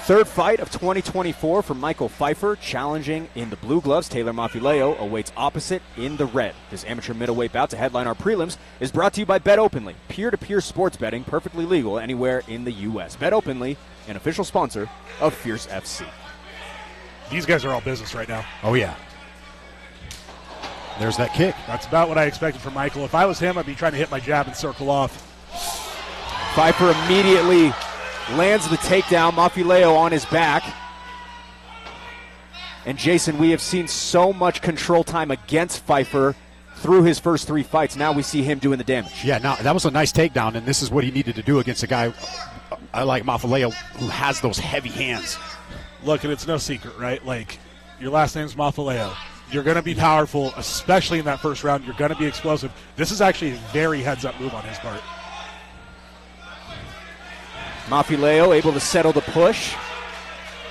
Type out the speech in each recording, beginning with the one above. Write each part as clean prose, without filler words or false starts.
Third fight of 2024 for Michael Pfeiffer, challenging in the blue gloves. Taylor Mafileo awaits opposite in the red. This amateur middleweight bout to headline our prelims is brought to you by Bet Openly, peer-to-peer sports betting, perfectly legal anywhere in the U.S. Bet Openly, an official sponsor of Fierce FC. These guys are all business right now. Oh, yeah. There's that kick. That's about what I expected from Michael. If I was him, I'd be trying to hit my jab and circle off. Pfeiffer immediately lands the takedown. Mafileo on his back. And Jason, we have seen so much control time against Pfeiffer through his first three fights. Now we see him doing the damage. Yeah, now that was a nice takedown, and this is what he needed to do against a guy like Mafileo who has those heavy hands. Look, and it's no secret, right? Like, your last name's Mafileo. You're going to be powerful, especially in that first round. You're going to be explosive. This is actually a very heads-up move on his part. Mafileo able to settle the push,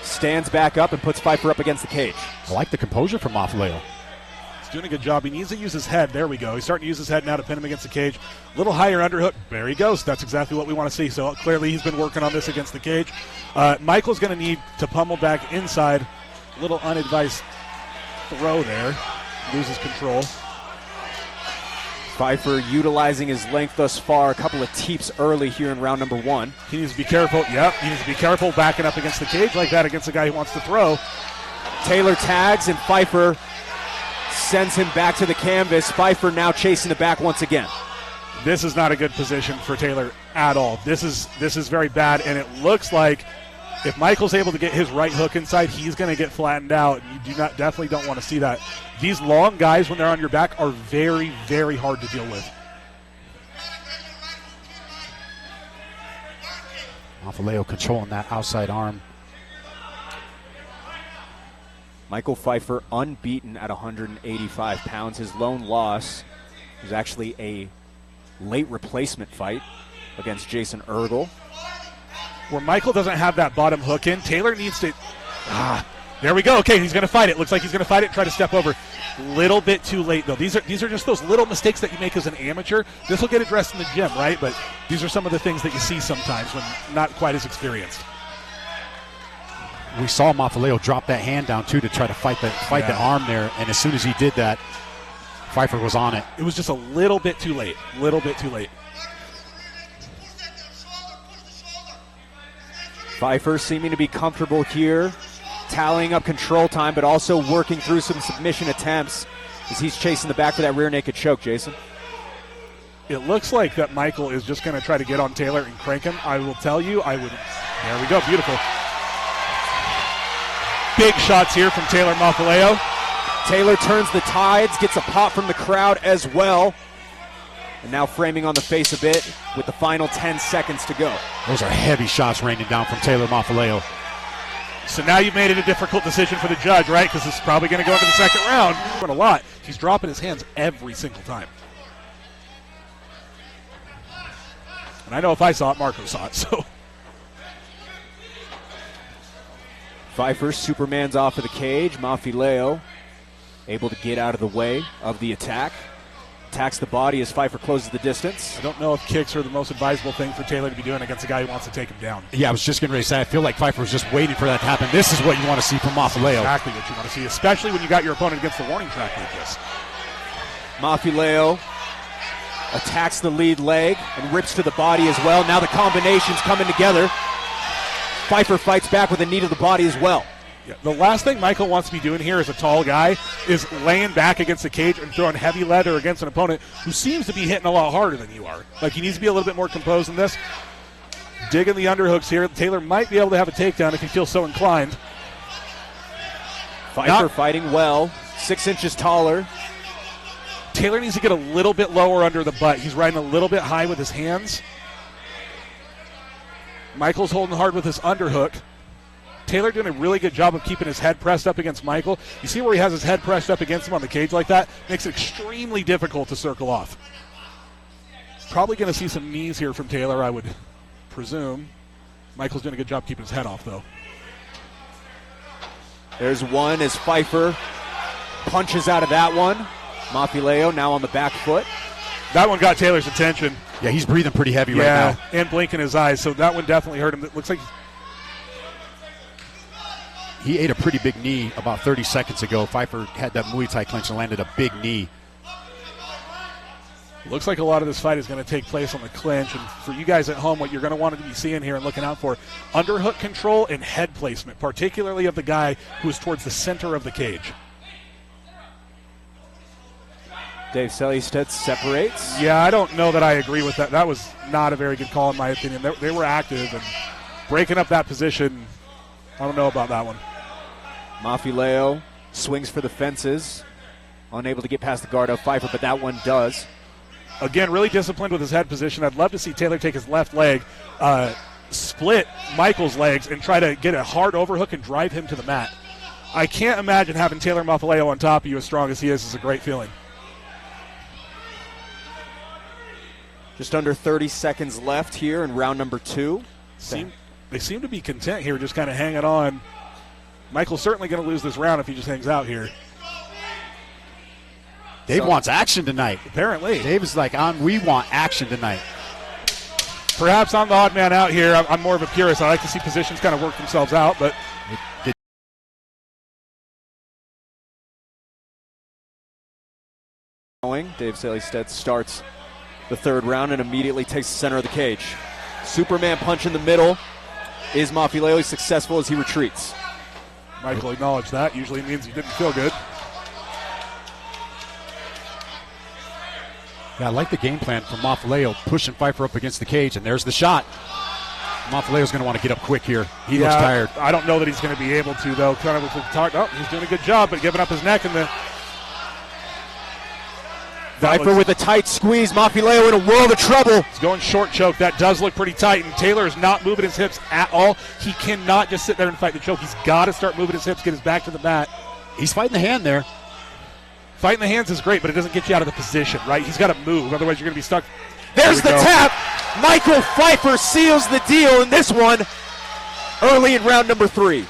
stands back up and puts Pfeiffer up against the cage. I like the composure from Mafileo. He's doing a good job. He needs to use his head. There we go. He's starting to use his head now to pin him against the cage. A little higher underhook. There he goes. That's exactly what we want to see. So clearly he's been working on this against the cage. Michael's going to need to pummel back inside. A little unadvised throw there. Loses control. Pfeiffer utilizing his length thus far. A couple of teeps early here in round number one. He needs to be careful. Yep, he needs to be careful backing up against the cage like that against the guy who wants to throw. Taylor tags and Pfeiffer sends him back to the canvas. Pfeiffer now chasing the back once again. This is not a good position for Taylor at all. This is very bad, and it looks like if Michael's able to get his right hook inside, he's going to get flattened out. You definitely don't want to see that. These long guys, when they're on your back, are very, very hard to deal with. Mafileo controlling that outside arm. Michael Pfeiffer unbeaten at 185 pounds. His lone loss was actually a late replacement fight against Jason Ergel. Where Michael doesn't have that bottom hook in, Taylor needs to... there we go. Okay, he's going to fight it. Looks like he's going to fight it and try to step over. Little bit too late, though. These are just those little mistakes that you make as an amateur. This will get addressed in the gym, right? But these are some of the things that you see sometimes when not quite as experienced. We saw Mafileo drop that hand down, too, to try to fight the arm there. And as soon as he did that, Pfeiffer was on it. It was just a little bit too late. Little bit too late. Pfeiffer seeming to be comfortable here, tallying up control time, but also working through some submission attempts as he's chasing the back for that rear naked choke, Jason. It looks like that Michael is just going to try to get on Taylor and crank him. I will tell you, there we go, beautiful. Big shots here from Taylor Mafileo. Taylor turns the tides, gets a pop from the crowd as well. And now framing on the face a bit with the final 10 seconds to go. Those are heavy shots raining down from Taylor Mafileo. So now you've made it a difficult decision for the judge, right? Because it's probably going to go into the second round. But a lot. He's dropping his hands every single time. And I know if I saw it, Marco saw it. So Pfeiffer, Superman's off of the cage. Mafileo able to get out of the way of the attack. Attacks the body as Pfeiffer closes the distance. I don't know if kicks are the most advisable thing for Taylor to be doing against a guy who wants to take him down. Yeah, I was just getting ready to say, I feel like Pfeiffer was just waiting for that to happen. This is what you want to see from Mafileo. Exactly what you want to see, especially when you got your opponent against the warning track like this. Mafileo attacks the lead leg and rips to the body as well. Now the combination's coming together. Pfeiffer fights back with a knee to the body as well. Yeah, the last thing Michael wants to be doing here as a tall guy is laying back against the cage and throwing heavy leather against an opponent who seems to be hitting a lot harder than you are. Like, he needs to be a little bit more composed in this. Digging the underhooks here. Taylor might be able to have a takedown if he feels so inclined. Pfeiffer fighting well, 6 inches taller. Taylor needs to get a little bit lower under the butt. He's riding a little bit high with his hands. Michael's holding hard with his underhook. Taylor doing a really good job of keeping his head pressed up against Michael. You see where he has his head pressed up against him on the cage like that? Makes it extremely difficult to circle off. Probably going to see some knees here from Taylor, I would presume. Michael's doing a good job keeping his head off, though. There's one as Pfeiffer punches out of that one. Mafileo now on the back foot. That one got Taylor's attention. Yeah, he's breathing pretty heavy right now. And blinking his eyes, so that one definitely hurt him. It looks like he ate a pretty big knee about 30 seconds ago. Pfeiffer had that Muay Thai clinch and landed a big knee. Looks like a lot of this fight is going to take place on the clinch. And for you guys at home, what you're going to want to be seeing here and looking out for, underhook control and head placement, particularly of the guy who is towards the center of the cage. Dave Sellistedt separates. Yeah, I don't know that I agree with that. That was not a very good call in my opinion. They were active and breaking up that position. I don't know about that one. Mafileo swings for the fences. Unable to get past the guard of Pfeiffer, but that one does. Again, really disciplined with his head position. I'd love to see Taylor take his left leg, split Michael's legs, and try to get a hard overhook and drive him to the mat. I can't imagine having Taylor Mafileo on top of you as strong as he is a great feeling. Just under 30 seconds left here in round number 2. They seem to be content here, just kind of hanging on. Michael's certainly going to lose this round if he just hangs out here. Dave wants action tonight. Apparently. Dave is like, we want action tonight. Perhaps I'm the odd man out here. I'm more of a purist. I like to see positions kind of work themselves out, but Dave Sellistedt starts the third round and immediately takes the center of the cage. Superman punch in the middle. Is Mafileo successful as he retreats? Michael acknowledged that. Usually means he didn't feel good. Yeah, I like the game plan from Mafileo, pushing Pfeiffer up against the cage, and there's the shot. Mafileo's going to want to get up quick here. He looks tired. I don't know that he's going to be able to, though. Kind of with the talk. Oh, he's doing a good job, but giving up his neck in the. Pfeiffer with a tight squeeze. Mafileo in a world of trouble. He's going short choke. That does look pretty tight, and Taylor is not moving his hips at all. He cannot just sit there and fight the choke. He's got to start moving his hips, get his back to the mat. He's fighting the hand there. Fighting the hands is great, but it doesn't get you out of the position, right? He's got to move, otherwise you're going to be stuck. There's the tap. Michael Pfeiffer seals the deal in this one early in round number 3.